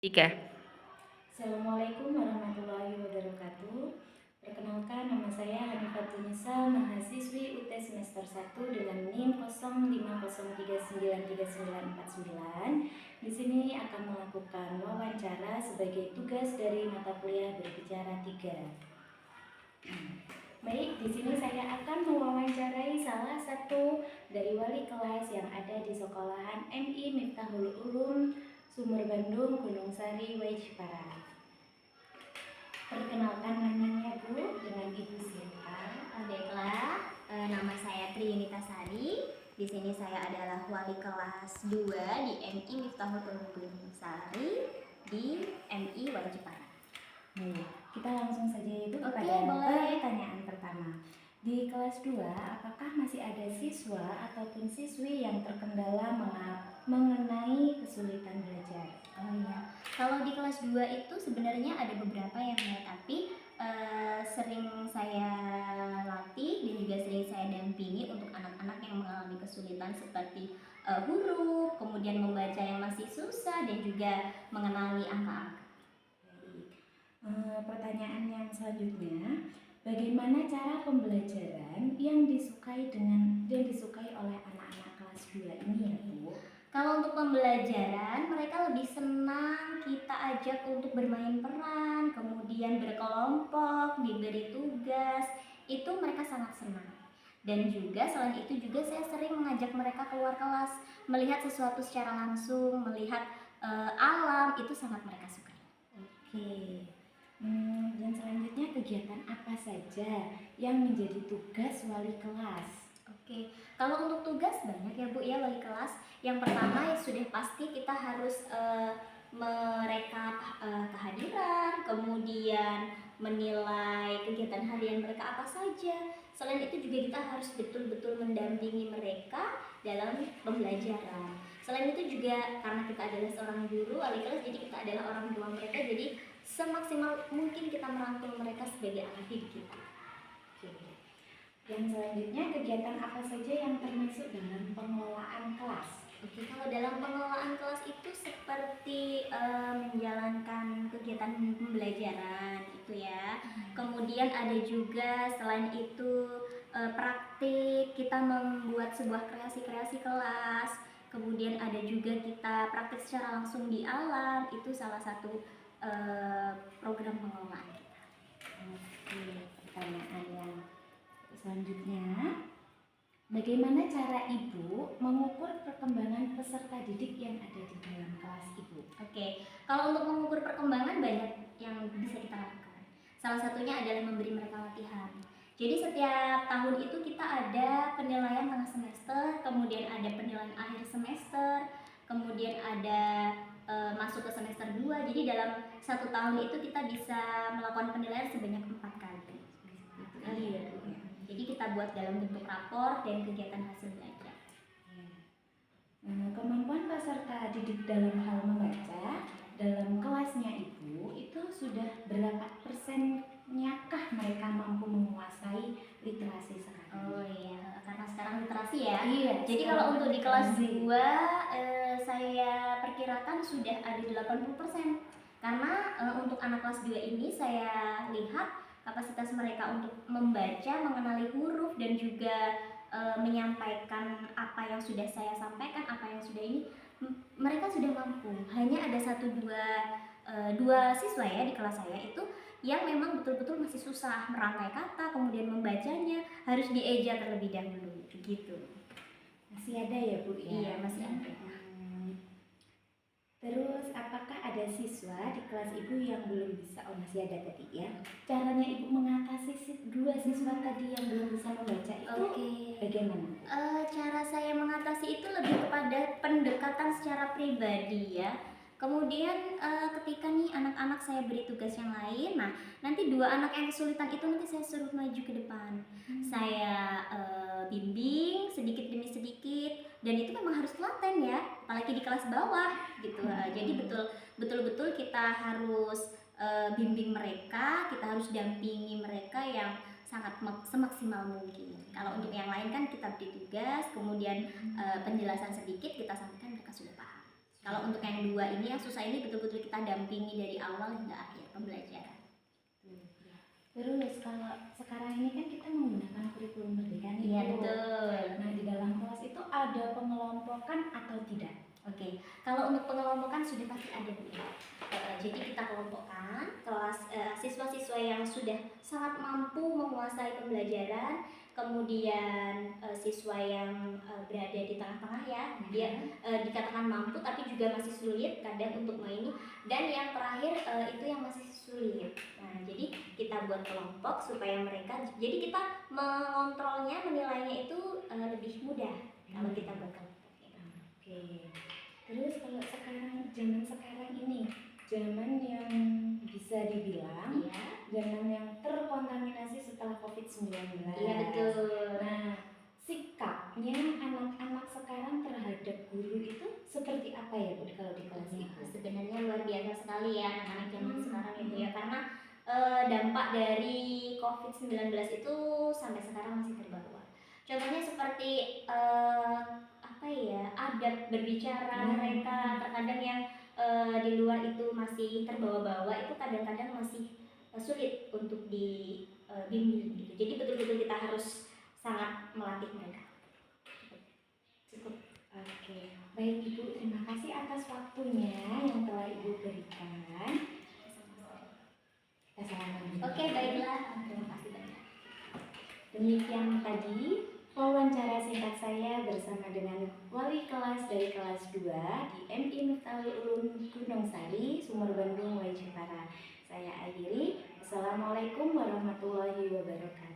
Tiga. Assalamualaikum warahmatullahi wabarakatuh. Perkenalkan, nama saya Hanifatunisa, mahasiswi UT semester 1 dengan NIM 0503939949. Di sini akan melakukan wawancara sebagai tugas dari mata kuliah berbicara 3. Baik, di sini saya akan mewawancarai salah satu dari wali kelas yang ada di sekolahan MI Miftahul Ulum Sumber Bandung, Gunung Sari, Waijipara. Perkenalkan namanya Bu, dengan Ibu siapa? Baiklah, nama saya Tri Yunitasari. Di sini saya adalah wali kelas 2 di MI Miftahul Ulum Gunung Sari di MI Waijipara. Kita langsung saja Ibu kepada pertanyaan pertama. Di kelas 2, apakah masih ada siswa ataupun siswi yang terkendala mengenai kesulitan belajar? Oh iya, kalau di kelas 2 itu sebenarnya ada beberapa yang tapi sering saya latih dan juga sering saya dampingi untuk anak-anak yang mengalami kesulitan seperti huruf, kemudian membaca yang masih susah dan juga mengenali angka-angka. Pertanyaan yang selanjutnya, bagaimana cara pembelajaran yang disukai oleh anak-anak kelas 2 ini ya Bu? Kalau untuk pembelajaran, mereka lebih senang kita ajak untuk bermain peran, kemudian berkelompok, diberi tugas, itu mereka sangat senang. Dan juga selain itu juga saya sering mengajak mereka keluar kelas, melihat sesuatu secara langsung, melihat alam, itu sangat mereka sukai. Oke. Dan selanjutnya kegiatan apa saja yang menjadi tugas wali kelas? Oke, kalau untuk tugas banyak ya Bu ya wali kelas. Yang pertama sudah pasti kita harus merekap kehadiran, kemudian menilai kegiatan harian mereka apa saja. Selain itu juga kita harus betul-betul mendampingi mereka dalam pembelajaran. Selain itu juga karena kita adalah seorang guru wali kelas, jadi kita adalah orang tua mereka, jadi semaksimal mungkin kita merangkul mereka sebagai anak didik kita. Yang selanjutnya, kegiatan apa saja yang termasuk dalam pengelolaan kelas? Oke, kalau dalam pengelolaan kelas itu seperti menjalankan kegiatan pembelajaran itu ya. Kemudian ada juga selain itu praktik, kita membuat sebuah kreasi-kreasi kelas. Kemudian ada juga kita praktik secara langsung di alam, itu salah satu program pengelolaan kita. Oke, pertanyaan yang selanjutnya, bagaimana cara Ibu mengukur perkembangan peserta didik yang ada di dalam kelas Ibu? Oke, kalau untuk mengukur perkembangan banyak yang bisa kita lakukan. Salah satunya adalah memberi mereka latihan. Jadi setiap tahun itu kita ada penilaian tengah semester, kemudian ada penilaian akhir semester, kemudian ada masuk ke semester 2. Jadi dalam satu tahun itu kita bisa melakukan penilaian sebanyak 4 kali. Jadi kita buat dalam bentuk rapor dan kegiatan hasil belajar. Kemampuan peserta didik dalam hal membaca dalam kelasnya Ibu itu sudah berapa persennyakah mereka mampu menguasai literasi sekarang? Oh iya, karena sekarang literasi ya. Iya. Jadi kalau untuk di kelas 2 saya perkirakan sudah ada 80%. Karena untuk anak kelas 2 ini saya lihat kapasitas mereka untuk membaca, mengenali huruf dan juga menyampaikan apa yang sudah saya sampaikan, apa yang sudah ini, mereka sudah mampu. Hanya ada dua siswa ya di kelas saya itu yang memang betul-betul masih susah merangkai kata, kemudian membacanya harus dieja terlebih dahulu, begitu. Masih ada ya Bu ya? Iya, masih ada. Terus apakah ada siswa di kelas Ibu yang belum bisa? Oh, masih ada tadi ya. Caranya Ibu mengatasi dua siswa tadi yang belum bisa membaca itu bagaimana? Cara saya mengatasi itu lebih kepada pendekatan secara pribadi ya. Kemudian ketika nih anak-anak saya beri tugas yang lain, nah nanti dua anak yang kesulitan itu nanti saya suruh maju ke depan. Saya bimbing sedikit demi sedikit, dan itu memang harus telaten ya, apalagi di kelas bawah gitu. Jadi betul-betul kita harus bimbing mereka, kita harus dampingi mereka yang sangat semaksimal mungkin. Kalau untuk yang lain kan kita beri tugas, kemudian penjelasan sedikit kita sampaikan, mereka sudah paham. Kalau untuk yang 2 ini yang susah ini betul-betul kita dampingi dari awal hingga akhir pembelajaran. Terus kalau sekarang ini kan kita menggunakan kurikulum merdeka nih. Iya Bu. betul. Nah, di dalam kelas itu ada pengelompokan atau tidak? Oke, kalau untuk pengelompokan sudah pasti ada Bu. Jadi kita kelompokkan kelas siswa-siswa yang sudah sangat mampu menguasai pembelajaran, kemudian siswa yang berada di tengah-tengah ya, dia dikatakan mampu tapi juga masih sulit kadang untuk main, dan yang terakhir itu yang masih sulit. Nah, jadi kita buat kelompok supaya mereka, jadi kita mengontrolnya, menilainya itu lebih mudah kalau kita buat kelompok. Oke. Terus kalau zaman sekarang ini, zaman yang bisa dibilang zaman yang terkontaminasi setelah COVID-19. Iya betul. Nah, sikapnya anak-anak sekarang terhadap guru itu seperti apa ya Bu kalau di kelas itu? Sebenarnya luar biasa sekali ya anak-anak zaman sekarang itu ya, karena dampak dari COVID-19 itu sampai sekarang masih terbawa. Contohnya seperti apa ya, adab berbicara mereka terkadang yang di luar itu masih terbawa-bawa, itu kadang-kadang masih sulit untuk dibimbing gitu. Jadi betul-betul kita harus sangat melatih mereka. Cukup. Oke, baik Ibu, terima kasih atas waktunya yang telah Ibu berikan. Kita salaman dulu. Oke, baiklah. Terima kasih banyak. Demikian tadi wawancara singkat saya bersama dengan wali kelas dari kelas 2 di MI Miftahul Ulum Gunung Sari, Sumur Bandung, Wai Jepara. Saya akhiri. Assalamualaikum warahmatullahi wabarakatuh.